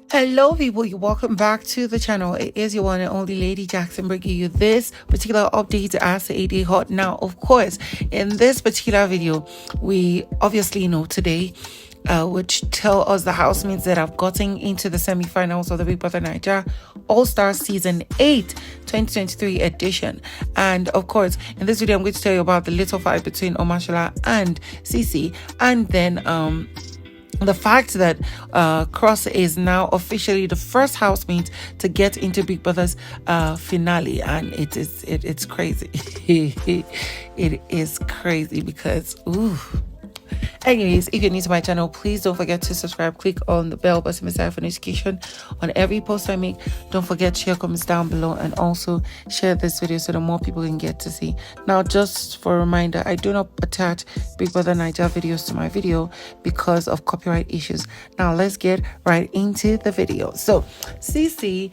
Hello people, you welcome back to the channel. It is your one and only Lady Jackson bringing you this particular update as a day hot. Now, of course, in this particular video, we obviously know today which tell us the housemates that have gotten into the semi-finals of the Big Brother Naija All-Star Season 8 2023 edition. And of course, in this video, I'm going to tell you about the little fight between Omashola and Ceec, and then the fact that Cross is now officially the first housemate to get into Big Brother's finale, and it's crazy. It is crazy because anyways, if you're new to my channel, please don't forget to subscribe. Click on the bell button beside for notification on every post I make. Don't forget to share, comments down below, and also share this video so that more people can get to see. Now, just for a reminder, I do not attach Big Brother Naija videos to my video because of copyright issues. Now let's get right into the video. So Ceec,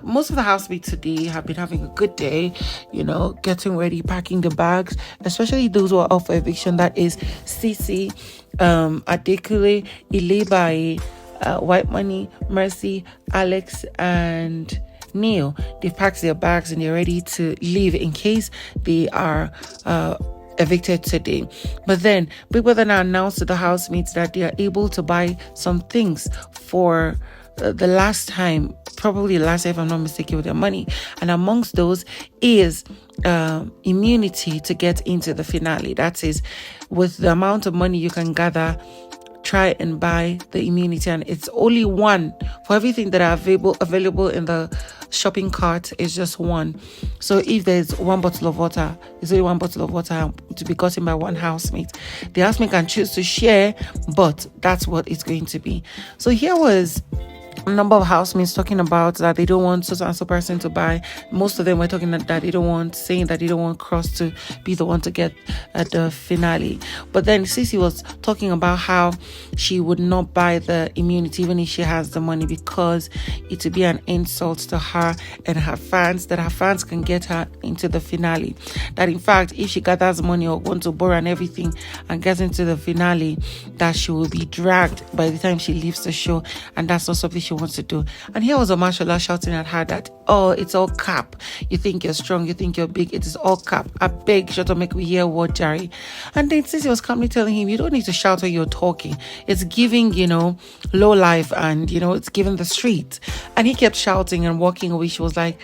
most of the housemates today have been having a good day, you know, getting ready, packing the bags, especially those who are up for eviction. That is Ceec, Adekunle, Ilebaye, WhiteMoney, Mercy, Alex, and Neil. They've packed their bags and they're ready to leave in case they are evicted today. But then Big Brother now announced to the housemates that they are able to buy some things for the last time, probably last time if I'm not mistaken, with their money, and amongst those is immunity to get into the finale. That is, with the amount of money you can gather, try and buy the immunity, and it's only one for everything that are available in the shopping cart. Is just one. So if there's one bottle of water, it's only one bottle of water to be gotten by one housemate. The housemate can choose to share, but that's what it's going to be. So here was a number of housemates talking about that they don't want so and so person to buy. Most of them were talking that they don't want, saying that they don't want Cross to be the one to get at the finale. But then Ceec was talking about how she would not buy the immunity even if she has the money, because it would be an insult to her and her fans, that her fans can get her into the finale. That in fact, if she gathers money or wants to borrow and everything and gets into the finale, that she will be dragged by the time she leaves the show, and that's not something she wants to do. And here was Omashola shouting at her that, oh, it's all cap. You think you're strong, you think you're big, it is all cap. I beg, shut up, make me hear what, Jerry. And then Ceec was calmly telling him, you don't need to shout when you're talking. It's giving, you know, low life, and, you know, it's giving the street. And he kept shouting and walking away. She was like,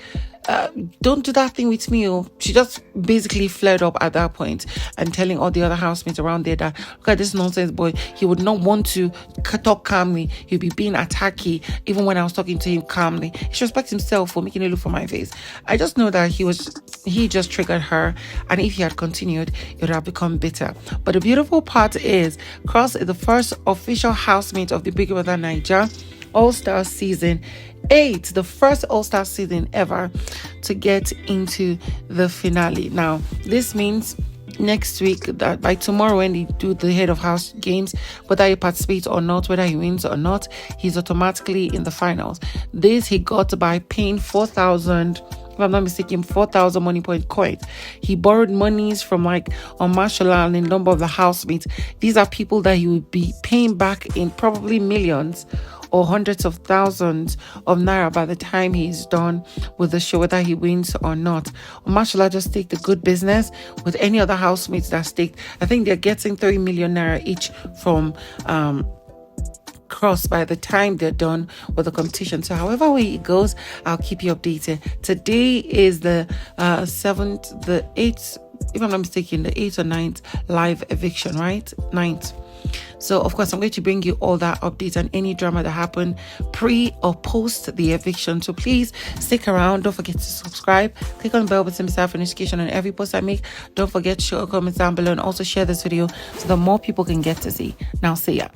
don't do that thing with me. She just basically flared up at that point and telling all the other housemates around there that, look at this nonsense boy, he would not want to talk calmly, he'd be being attacky even when I was talking to him calmly. He should respect himself for making it look for my face. I just know that he just triggered her, and if he had continued, it would have become bitter. But the beautiful part is Cross is the first official housemate of the Big Brother Naija All-Star Season 8, the first All-Star season ever to get into the finale. Now, this means next week, that by tomorrow when they do the head of house games, whether he participates or not, whether he wins or not, he's automatically in the finals. This he got by paying 4,000, if I'm not mistaken, 4,000 money point coins. He borrowed monies from like Omashola and a number of the housemates. These are people that he would be paying back in probably millions or hundreds of thousands of naira by the time he's done with the show, whether he wins or not. Omashola just take the good business with any other housemates that stake. I think they're getting 3 million naira each from Cross by the time they're done with the competition. So however way it goes, I'll keep you updated. Today is the 7th, the 8th, if I'm not mistaken, the 8th or 9th live eviction, right? 9th. So of course I'm going to bring you all that updates and any drama that happened pre or post the eviction. So please stick around. Don't forget to subscribe, click on the bell button beside for notification on every post I make. Don't forget to share comments down below and also share this video so that more people can get to see. Now see ya.